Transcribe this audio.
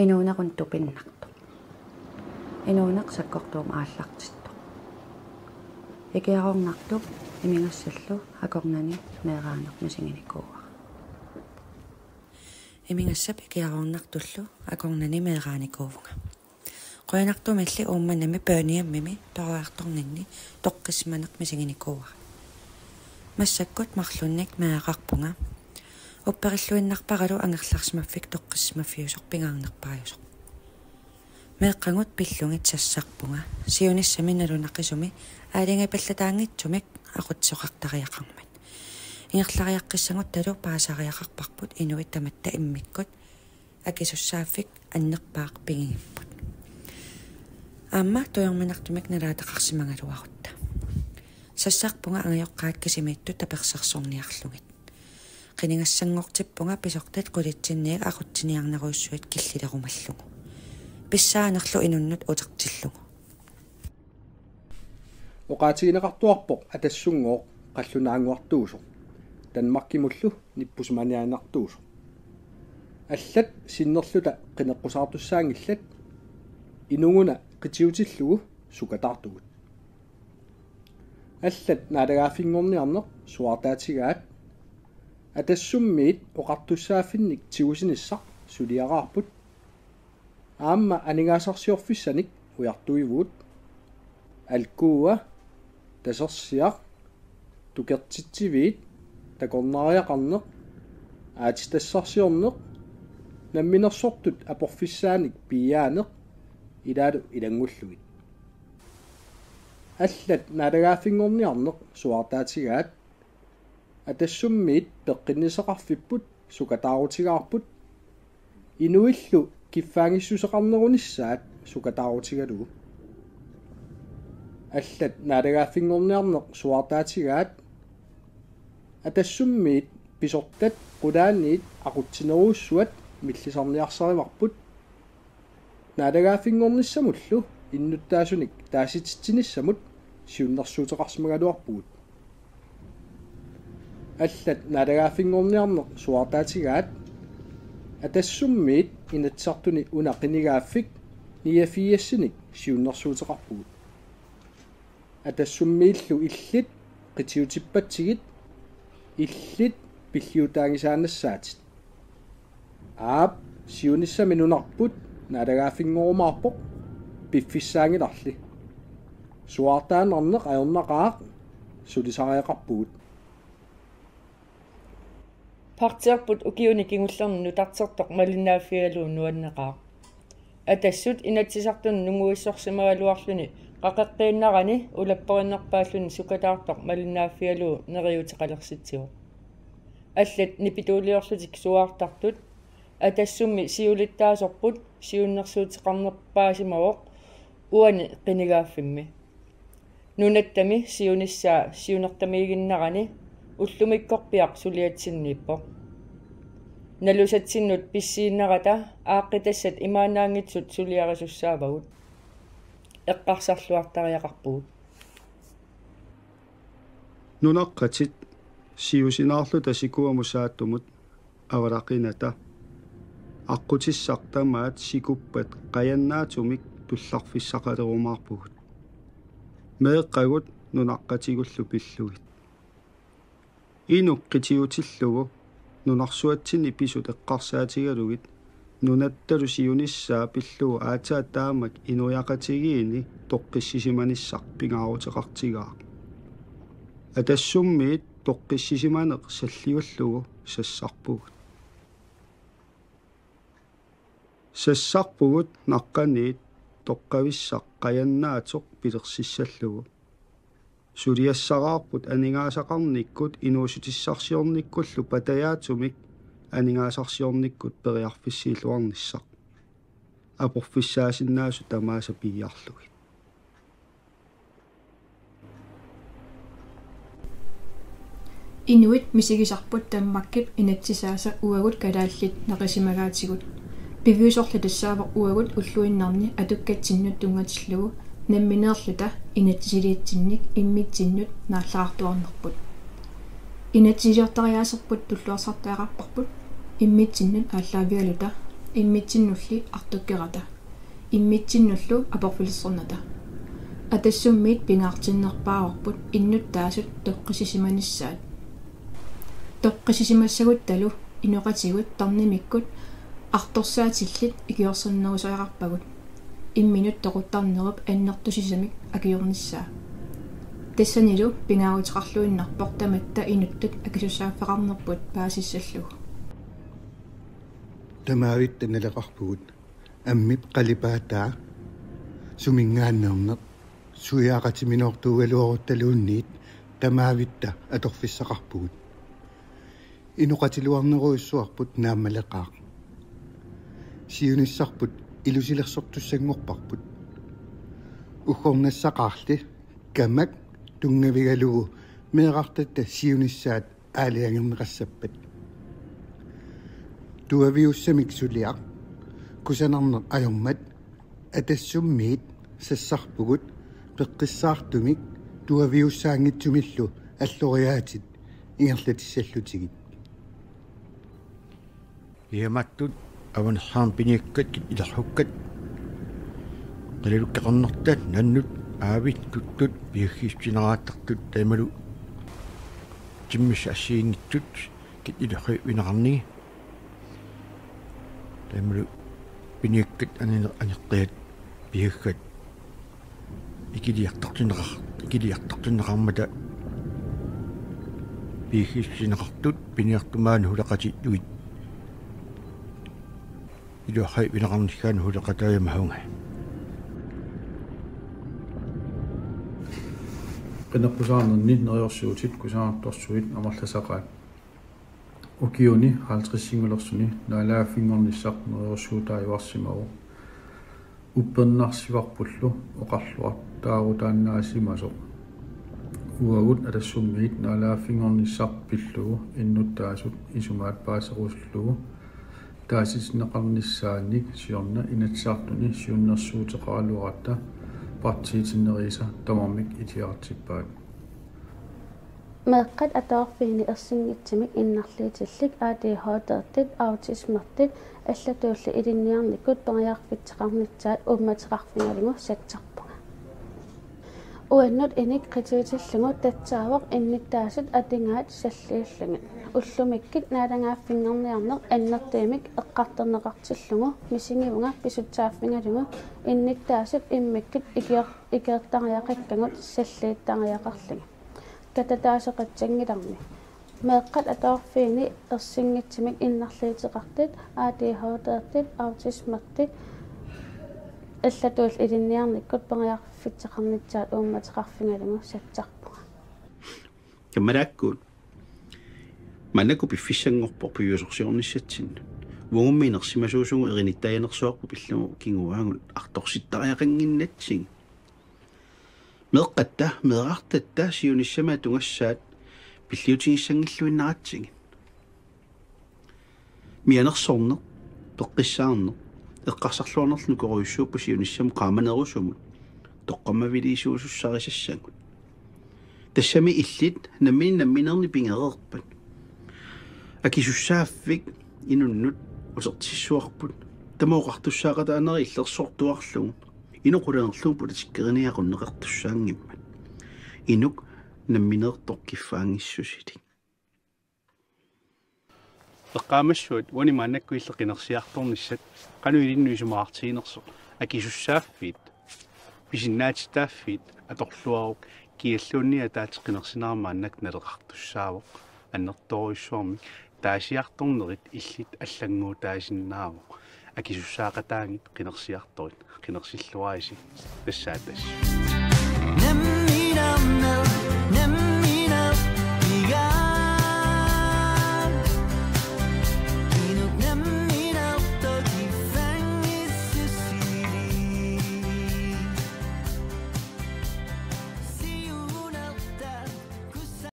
Inuunaqun tupinnartu. Inuunaq sakkortuum aallaqtittu. Ikiarornartu imingassallu akornani meeraaneq masinginikuuga. Imingassap ikiarornartullu akornani meeraanikuuga. Qoyanartu malli uummanami pööniammimi paruartorninni toqqismaneq masinginikuuga. Massakkut marlunnik meaqarpunga. Upperilluinnarparalu angerlarsmaffik toqqismaffiusoq pingaarnerpariusoq. Meeqqangut pillungit sassarpunga. Siunissami nalunaqisumi aalinga pallataangitsumik aqutsoqartariaqarmat. Ingerlariaqqissangut talu paasariaqarparput inuit tamatta immikkut akisussaaffik annerpaaq pingigipput. Amma toyorminartumik nalaataqarsimangaluarutta. Sassarpunga angajoqqaat kisimiittut tapersersorniarlugit. Qiningassangortippunga pisortat qulitsinniak aqutsiniarneruussuit killilerumallungu. Pissaanerlu inunnut utertillugu. Oqaatigineqartuarpoq atassungooq qallunaanguartuusoq. Tanmarkimullu nippusumaniaanartuusoq. Аллат синнерлута qinеққусаартуссаангиллат инугуна qitiutillugu sukataartugut. Аллат наалагааффингорниарнеқ суартаатигаат атассуммиит оқартуссааффинник тигусиниссақ сулиараарпут аама анигаасарсиорфиссаник уяртуивуут алкууа тасерсиақ тукертитсивиит такорнариақарнеқ аатистассарсиорнеқ намминерсортут апорфиссааник пиаанеқ илаалу илангуллугит аллат наалагааффингорниарнеқ суартаатигаат атассуммиит пеққиннисеқарфиппут сукатаарутигаарпут инуиллу киффаангиссусеқарнерунissaат сукатаарутигалугу аллат наалагааффингорниарнеқ суартаатигаат атассуммиит писортат qulaanniit aqutsineruussuat millисарниарсариварпут наалагааффингорнissamullu иннуттаасуник таасититсинissamут сиуннэрсуутеқарсимагалуарпугут аллат наалагааффингорниарнеқ суартаатигаат атассуммиит инатсартуни унақинигааффик ниафиассиник сиуннэрсуутеқарпугут атассуммииллу иллит qitiutippatigit illit pilliutaangisaaнассаатит аап сиунissami нунарпут наалагааффингоруумаарпоқ пиффиссаангиларли суартаанернеқ аёрнақаақ сулисариақарпугут партиарпут укиуни кигуллерну тартертоқ малинааффигалуу нуаннеқаа атассут инатсисартун нунгуиссорсимагалуарлүни qaqeqqiinnarani улаппориннерпааллуни сукатаартоқ малинааффигалуу нериутеқалерситсиу аллат нипитуулиорлутик суаартартут атассумми сиулиттаасорпут сиуннэрсуутеқарнерпаасимавоқ уани қинигааффимми нунаттами сиуниссаа сиунертамигиннарани уллумиккорпиақ сулиатсинниппоқ налусатсиннут писсииннарата ааққитассат имаанаангитсут сулиарисуссаавагут эққарсарлуартариақарпугут нунаққатит сиусинаарлу тасикуамусааттумут авалақината аққутиссартамаат сикуппат қаяннаатумик тулларфиссақалерумаарпугут меэққагут нунаққатигуллу пиллугит инуққитиутиллугу нунарсуатсини писут эққарсаатигалугит нунатталу сиуниссаа пиллугу аатааттаамак инуяқатигиини тоққиссисиманиссақ пингаарутеқартигаа атассуммиит тоққиссисиманеқ саллиуллугу сассарпугут сассарпугут наққаниит тоққависсақ қаяннаатоқ пилерсиссаллугу сулиассараарпут анигаасақарниккут инуусутиссарсиорниккуллу патаяатумик анигаасарсиорниккут периарфиссиилуарниссақ апорфиссаасиннаасу тамааса пиарлугит Inuit misigisarput tammakkip inatsisaasa uagut kalaаллит neqisimagaatigut piviusorlu tassaava uagut ulluinnarni atukkatsinnut tungatillugu nammineerluta inatsisiliitsinnik immitsinnut naallaqartuarnerput inatsisiortariaaserput tulluarsartaaqarparput immitsinnut aalлaavigaluta иммитсиннулли артуккерата иммитсиннуллу апорфилиссерната атассуммиит пингаартиннерпааварпут иннут таасут тоққисисиманиссаат тоққисисимассагут талу инуқатигут тарнимиккут арторсаатиллит икиорсернерусоярарпагут имминут тоқуттарнеруп аннертусисамик акиорниссаа тассанилу пингаарутеқарлуиннарпор таматта инуттут акисуссааффеқарнерпут паасиссаллугу тамаавит таналеқарпугут аммип қалипаатаа сумингааннернер суяақатиминортуугалуорутталуунниит тамаавитта аторфиссақарпугут инуқатилуарнеруйссуарпут нааммалеқаа сиуниссарпут илусилерсортуссангорпарпут ухорнассақарли камак тунгавигалугу меэқартатта сиуниссаат аалиангернеқассаппат туавиуссамик сулиақ кусанарнер ajormat атассуммиит сассарпугут пеққиссаартумик туавиуссаангитсумиллу аллориаатит ингерлатиссаллутигит иаматтут аванхаам пиниаккат илархуккат qalilukkeqarnertat nannut aavit tuttut piaggiissineрааттартут таималу тиммис ассиингитсут кит илахи винеқарни таималу пиниаккат анеққиат пиаггат икилиартартунеқармата piaggiissineqartut piniartumaanu hulaqatittuit илахи винеқарнисгаан hulaqataayamahunga qinaqqusaarnerni neriorsuutit kusaartorsuit amarlasaqaat ukiuni 50-singullersuni naalaaffingornissaq neriorsuutaayuarsimagu uppernaarsivarpullu oqarluart taarutaannaasimasoq uagut atassummiit naalaaffingornissaq pillugu innuttaasut isumaat paaseruslugu taasisneqarnissaanik siorna inatsaartuni siunnersuuteqaraluaratta partiitinnerisa tamarmik itiartippaat meqqat ataarfiini ersinngitsimik innarliitillik ADHD-tit autismertit allatuulli ilinniarnikut periarfitseqarnitsaat ummateqarfingalingu satsarpunga uannut inik qitiitillungu tatsaavaq innittaasut atingaat salliillangit уллумиккит наалангааффингерниарнеқ аннертиимик эққартернеқартиллугу мисингивунга писутсааффингалугу инниттаасут иммиккит икеэртариақаккагут саллииттариақарлуги кататаасеқатсангиларни меэққат атаарфиини ерсингитсимик иннарлиитеқартит ADHD-тит аутисмертит аллатуул илинниарниккут периарфитсеқарнитсаат уумматеқарфингалугу сатсарпуга камараккут маннаку пиффиссангорпор пиусорсиорниссатсин вугуммиинерсимасуусугу эриниттаянерсуарпу пиллугу кингуаагут арторситтариақангиннатсин меэққатта меэрартатта сиуниссамаа тунгассаат пиллиутигиссангиллуиннаратсигин мианерсорнер пеққиссаарнер эққарсарлуарнерлу коруйуссууппу сиуниссам qaamanerusumut тоққаммавилиисуусуссарисассангут тассами иллит намминерни пингерерпат акисуссааффик инуннут усертиссуарпут тамооқартуссаақатаанери иллерсортуарлугу иноқулаанерлуу политиккерниақуннеқартуссаангиммат инук намминеэрторкиффаангиссусилик эққаамассуут уанимааннакку иллеқинерсиарторниссат қануилиннуисумаартигинерсо акисуссааффит писиннаатитааффит аторлуарук киаллуунниа таатеққинерсинаармааннак налеқартуссаавоқ аннерторуйссуарми таасиарторнерит иллит аллангуу таасиннаавоқ акисуссаақатаангит қинерсиарторит қинерсиллуааси тассаатас